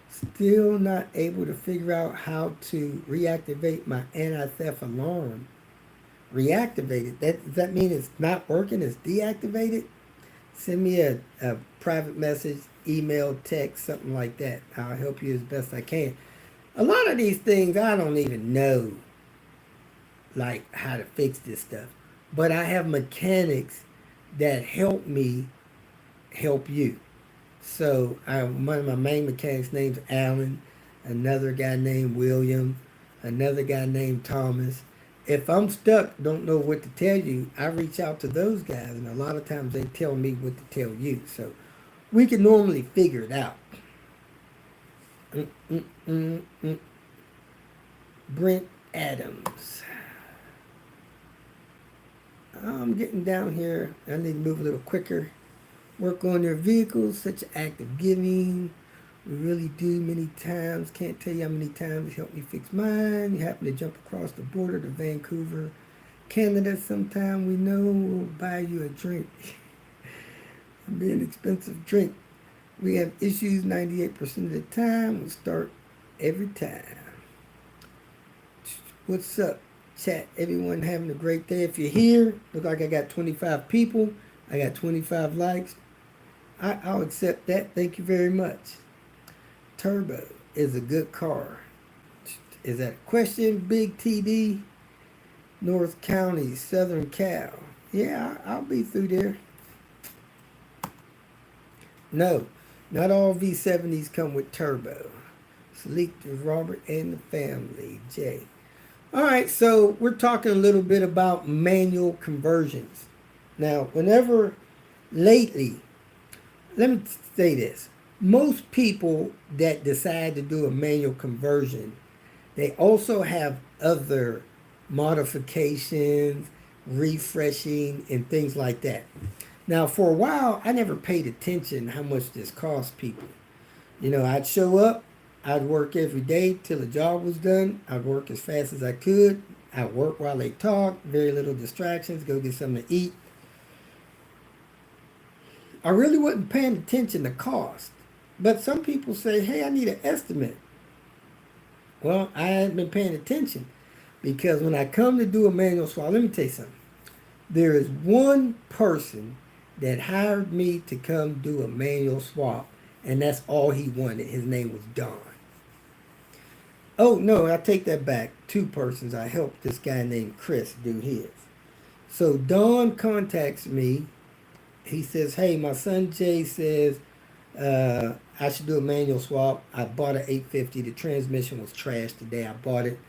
Still not able to figure out how to reactivate my anti-theft alarm. Reactivate it? Does that mean it's not working? It's deactivated? Send me a private message, email, text, something like that. I'll help you as best I can. A lot of these things I don't even know, like how to fix this stuff. But I have mechanics that help me help you. So one of my main mechanics' name's Alan, another guy named William, another guy named Thomas. If I'm stuck, don't know what to tell you, I reach out to those guys, and a lot of times they tell me what to tell you. So we can normally figure it out. Brent Adams. I'm getting down here. I need to move a little quicker. Work on their vehicles, such act of giving. We really do many times. Can't tell you how many times it helped me fix mine. You happen to jump across the border to Vancouver, Canada sometime. We know we'll buy you a drink. It'll be an expensive drink. We have issues 98% of the time. We'll start every time. What's up, chat? Everyone having a great day. If you're here, look like I got 25 people. I got 25 likes. I'll accept that. Thank you very much. Turbo is a good car. Is that a question? Big TD, North County, Southern Cal. Yeah, I'll be through there. No, not all V70s come with turbo. Sleek to Robert and the family. Jay. All right, so we're talking a little bit about manual conversions. Now, whenever lately, let me say this. Most people that decide to do a manual conversion, they also have other modifications, refreshing, and things like that. Now, for a while, I never paid attention how much this cost people. You know, I'd show up, I'd work every day till the job was done. I'd work as fast as I could. I'd work while they talk, very little distractions, go get something to eat. I really wasn't paying attention to cost. But some people say, hey, I need an estimate. Well, I hadn't been paying attention because when I come to do a manual swap, let me tell you something. There is one person that hired me to come do a manual swap, and that's all he wanted. His name was Don. Oh, no, I take that back. Two persons. I helped this guy named Chris do his. So Don contacts me. He says, hey, my son Jay says I should do a manual swap. I bought an 850. The transmission was trashed the day I bought it.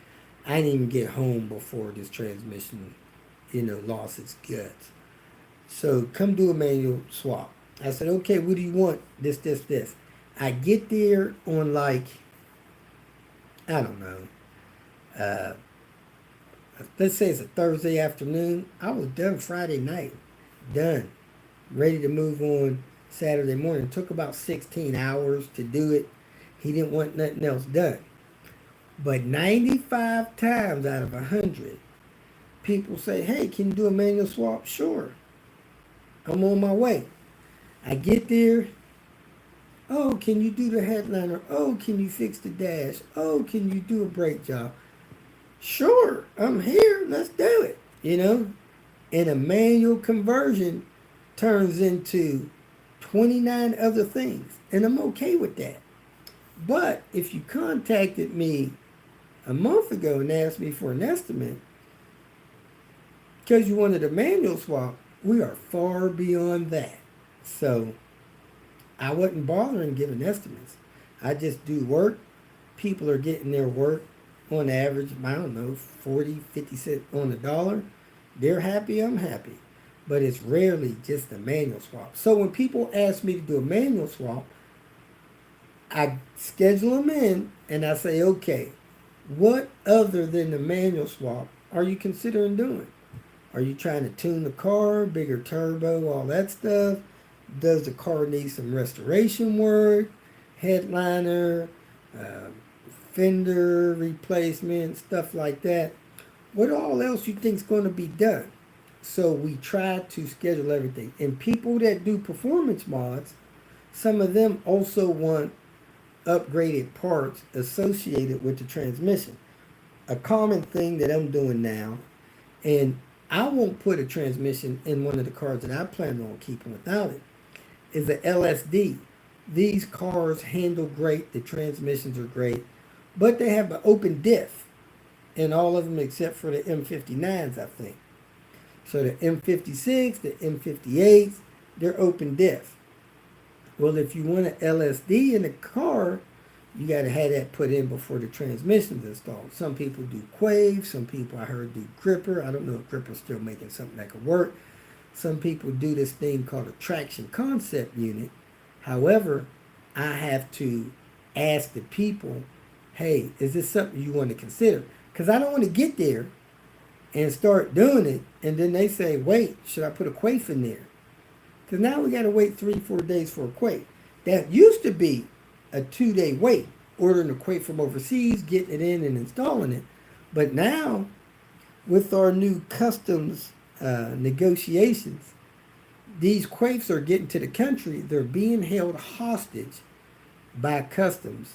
I didn't even get home before this transmission, lost its guts. So come do a manual swap. I said, okay, what do you want? This. I get there on I don't know, let's say it's a Thursday afternoon. I was done Friday night. Done. Ready to move on Saturday morning. It took about 16 hours to do it. He didn't want nothing else done. But 95 times out of 100, people say, hey, can you do a manual swap? Sure. I'm on my way. I get there. Oh, can you do the headliner? Oh, can you fix the dash? Oh, can you do a brake job? Sure, I'm here. Let's do it. And a manual conversion turns into 29 other things. And I'm okay with that. But if you contacted me a month ago and asked me for an estimate because you wanted a manual swap, we are far beyond that. So I wasn't bothering giving estimates. I just do work. People are getting their work on average, I don't know, 40, 50 cents on the dollar. They're happy, I'm happy. But it's rarely just a manual swap. So when people ask me to do a manual swap, I schedule them in and I say, okay, what other than the manual swap are you considering doing? Are you trying to tune the car, bigger turbo, all that stuff? Does the car need some restoration work, headliner, fender replacement, stuff like that? What all else you think is going to be done? So we try to schedule everything. And people that do performance mods, some of them also want upgraded parts associated with the transmission. A common thing that I'm doing now, and I won't put a transmission in one of the cars that I plan on keeping without it, is the LSD. These cars handle great, the transmissions are great, but they have an open diff in all of them except for the M59s, I think. So the M56, the M58s, they're open diff. Well, if you want an LSD in the car, you got to have that put in before the transmission's installed. Some people do Quave. Some people I heard do Gripper. I don't know if Gripper's still making something that could work. Some people do this thing called a traction concept unit. However, I have to ask the people, hey, is this something you want to consider? Because I don't want to get there and start doing it, and then they say, wait, should I put a Quave in there? Because now we got to wait 3-4 days for a Quave. That used to be a 2-day wait, ordering a Quave from overseas, getting it in and installing it. But now, with our new customs negotiations, these Quaves are getting to the country. They're being held hostage by customs,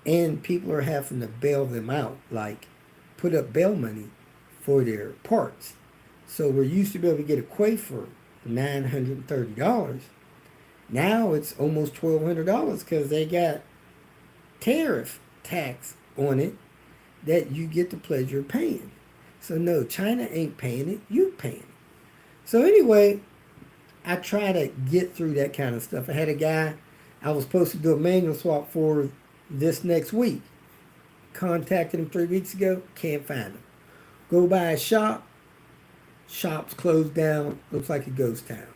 and people are having to bail them out, like put up bail money for their parts. So we used to be able to get a Quave for $930. Now it's almost $1,200 because they got tariff tax on it that you get the pleasure of paying. So no, China ain't paying it, you paying it. So anyway, I try to get through that kind of stuff. I had a guy I was supposed to do a manual swap for this next week. Contacted him 3 weeks ago, can't find him. Go by a shop, shop's closed down, looks like a ghost town.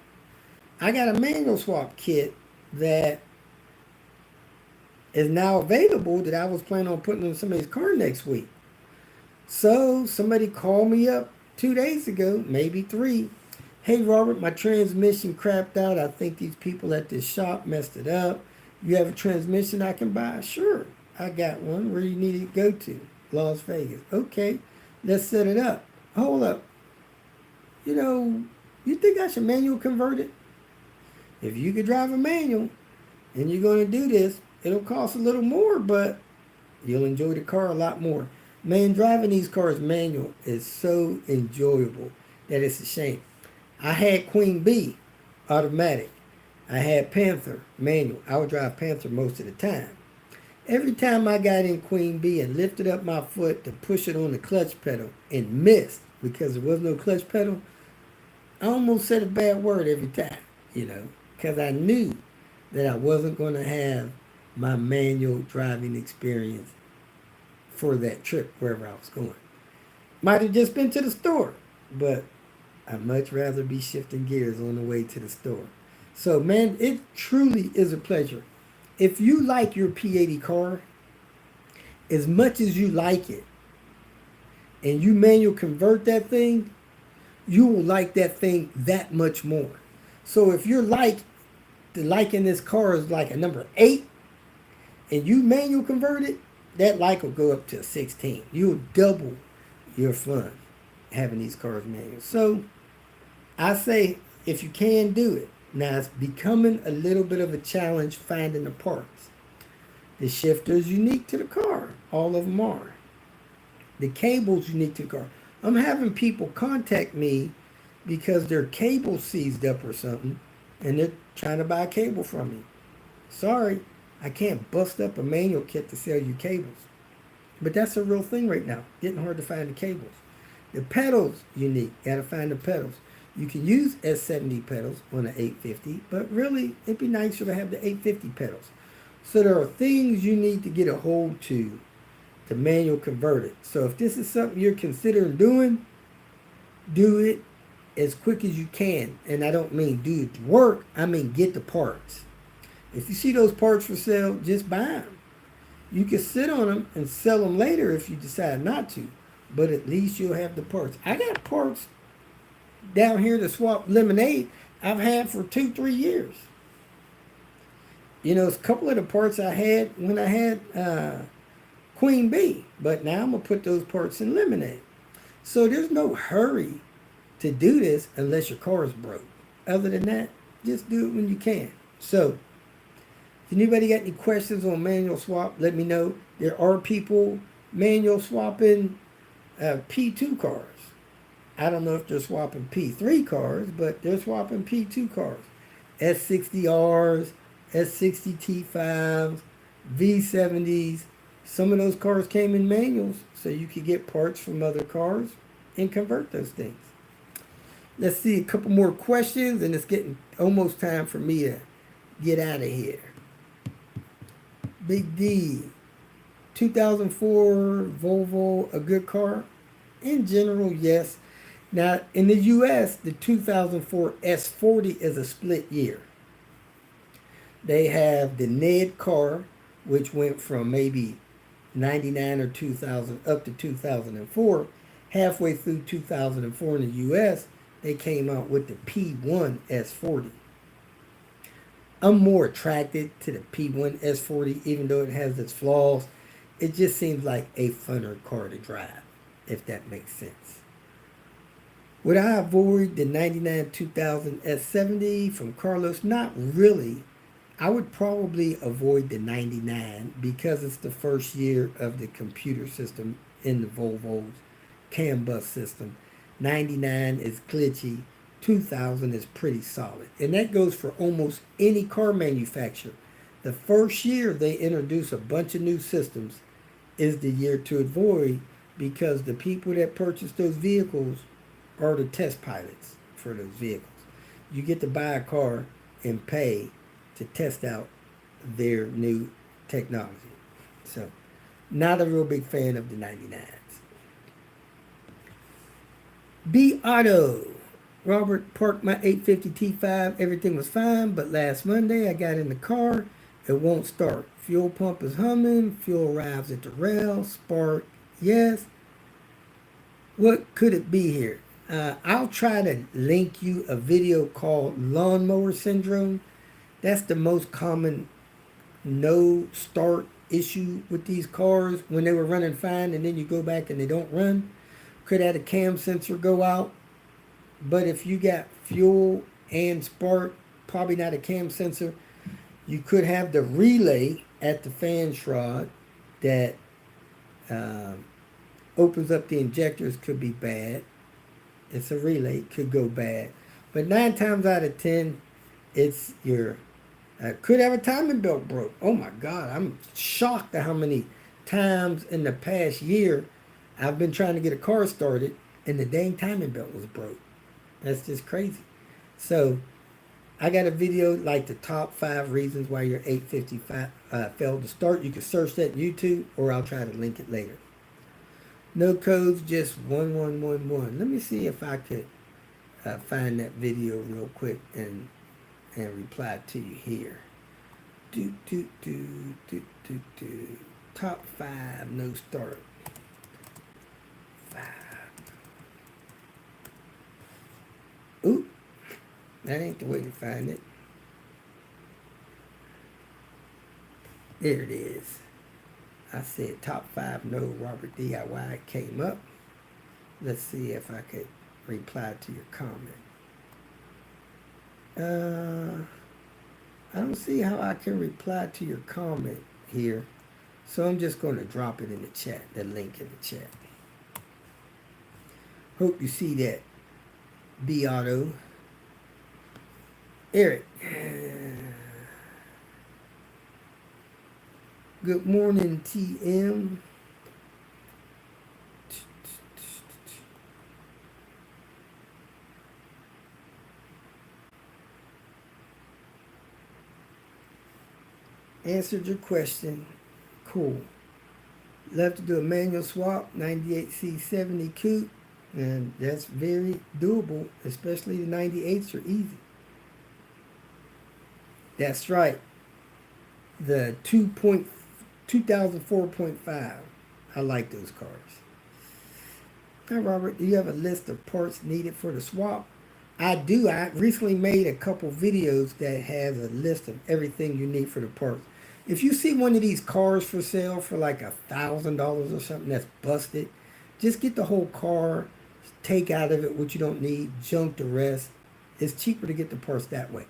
I got a manual swap kit that is now available that I was planning on putting in somebody's car next week. So somebody called me up 2 days ago, maybe three. Hey Robert, my transmission crapped out. I think these people at this shop messed it up. You have a transmission I can buy? Sure, I got one. Where you need to go to? Las Vegas. Okay, let's set it up. Hold up. You think I should manual convert it? If you could drive a manual and you're going to do this, it'll cost a little more, but you'll enjoy the car a lot more. Man, driving these cars manual is so enjoyable that it's a shame. I had Queen Bee automatic. I had Panther manual. I would drive Panther most of the time. Every time I got in Queen Bee and lifted up my foot to push it on the clutch pedal and missed because there was no clutch pedal, I almost said a bad word every time, because I knew that I wasn't going to have my manual driving experience for that trip wherever I was going. Might have just been to the store, but I'd much rather be shifting gears on the way to the store. So, man, it truly is a pleasure. If you like your P80 car as much as you like it, and you manual convert that thing, you will like that thing that much more. So if you're liking this car is like a number 8, and you manual convert it, that like will go up to a 16. You'll double your fun having these cars manual. So I say, if you can do it. Now it's becoming a little bit of a challenge finding the parts. The shifter is unique to the car. All of them are. The cable's unique to the car. I'm having people contact me because their cable seized up or something, and they're trying to buy a cable from me. Sorry, I can't bust up a manual kit to sell you cables. But that's a real thing right now. Getting hard to find the cables. The pedals unique. Gotta find the pedals. You can use S70 pedals on an 850, but really it'd be nicer to have the 850 pedals. So there are things you need to get a hold to manual convert it. So if this is something you're considering doing, do it as quick as you can. And I don't mean do the work, I mean get the parts. If you see those parts for sale, just buy them. You can sit on them and sell them later if you decide not to, but at least you'll have the parts. I got parts down here to swap lemonade I've had for 2-3 years. A couple of the parts I had when I had Queen Bee, but now I'm going to put those parts in lemonade. So there's no hurry to do this unless your car is broke. Other than that, just do it when you can. So if anybody got any questions on manual swap, let me know. There are people manual swapping P2 cars. I don't know if they're swapping P3 cars, but they're swapping P2 cars. S60Rs, S60T5s, V70s. Some of those cars came in manuals, so you could get parts from other cars and convert those things. Let's see a couple more questions, and it's getting almost time for me to get out of here. Big D, 2004 Volvo, a good car? In general, yes. Now, in the U.S., the 2004 S40 is a split year. They have the NED car, which went from maybe 99 or 2000 up to 2004. Halfway through 2004 in the U.S., they came out with the P1 S40. I'm more attracted to the P1 S40, even though it has its flaws. It just seems like a funner car to drive, if that makes sense. Would I avoid the 99 2000 S70 from Carlos? Not really. I would probably avoid the 99 because it's the first year of the computer system in the Volvo's CAN bus system. 99 is glitchy. 2000 is pretty solid. And that goes for almost any car manufacturer. The first year they introduce a bunch of new systems is the year to avoid, because the people that purchase those vehicles are the test pilots for those vehicles. You get to buy a car and pay to test out their new technology. So, not a real big fan of the 99s. B Auto. Robert parked my 850 T5. Everything was fine, but last Monday I got in the car. It won't start. Fuel pump is humming. Fuel arrives at the rail. Spark, yes. What could it be here? I'll try to link you a video called Lawnmower Syndrome. That's the most common no start issue with these cars when they were running fine and then you go back and they don't run. Could have a cam sensor go out. But if you got fuel and spark, probably not a cam sensor. You could have the relay at the fan shroud that opens up the injectors, could be bad. It's a relay, could go bad. But 9 times out of 10, it's your could have a timing belt broke. Oh my God, I'm shocked at how many times in the past year I've been trying to get a car started and the dang timing belt was broke. That's just crazy. So I got a video like the top 5 reasons why your 855 failed to start. You can search that on YouTube, or I'll try to link it later. No codes, just 1111. Let me see if I could find that video real quick and reply to you here. Top 5 no start. 5. Oop. That ain't the way to find it. There it is. I said top 5 no Robert DIY. It came up. Let's see if I could reply to your comment. I don't see how I can reply to your comment here. So I'm just going to drop it in the chat, the link in the chat. Hope you see that. B Auto. Eric. Good morning, TM. Answered your question. Cool. Love to do a manual swap, 98C70 coupe, and that's very doable, especially the 98s are easy. That's right. The 2004.5. I like those cars. Hi, Robert. Do you have a list of parts needed for the swap? I do. I recently made a couple videos that has a list of everything you need for the parts. If you see one of these cars for sale for like $1,000 or something that's busted, just get the whole car, take out of it what you don't need, junk the rest. It's cheaper to get the parts that way.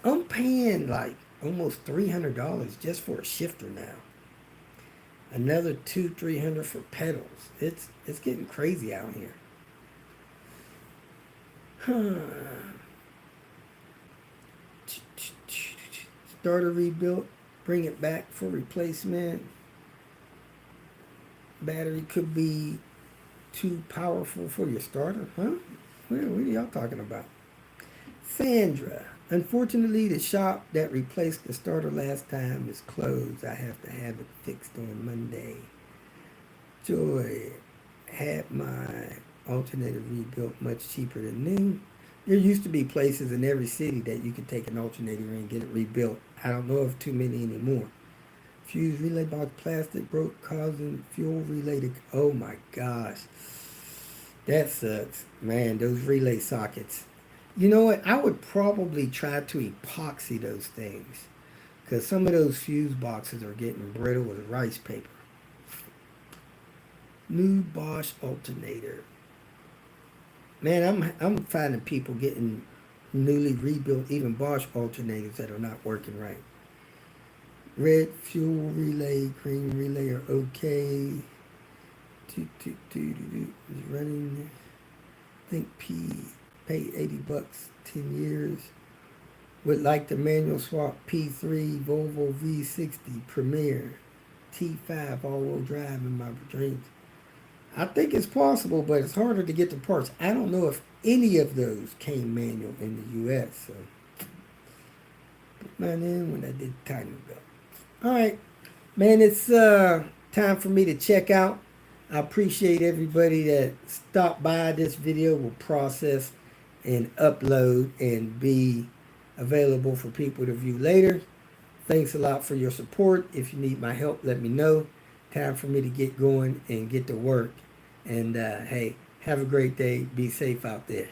I'm paying like almost $300 just for a shifter now. Another $200-300 for pedals. It's getting crazy out here. Starter rebuilt. Bring it back for replacement. Battery could be too powerful for your starter. Huh? What are y'all talking about? Sandra. Unfortunately, the shop that replaced the starter last time is closed. I have to have it fixed on Monday. Joy. Had my alternator rebuilt much cheaper than new. There used to be places in every city that you could take an alternator and get it rebuilt. I don't know of too many anymore. Fuse relay box plastic broke, causing fuel relay to... Oh my gosh. That sucks. Man, those relay sockets. You know what? I would probably try to epoxy those things, because some of those fuse boxes are getting brittle with rice paper. New Bosch alternator. Man, I'm finding people getting newly rebuilt, even Bosch alternators that are not working right. Red fuel relay, green relay are okay. Is running. I think Paid $80, 10 years. Would like the manual swap P3 Volvo V60 Premier T5 all-wheel drive in my dreams. I think it's possible, but it's harder to get the parts. I don't know if any of those came manual in the U.S. So put mine in when I did timing belt. All right, man. It's time for me to check out. I appreciate everybody that stopped by. This video will process and upload and be available for people to view later. Thanks a lot for your support. If you need my help, let me know. Time for me to get going and get to work. And hey, have a great day. Be safe out there.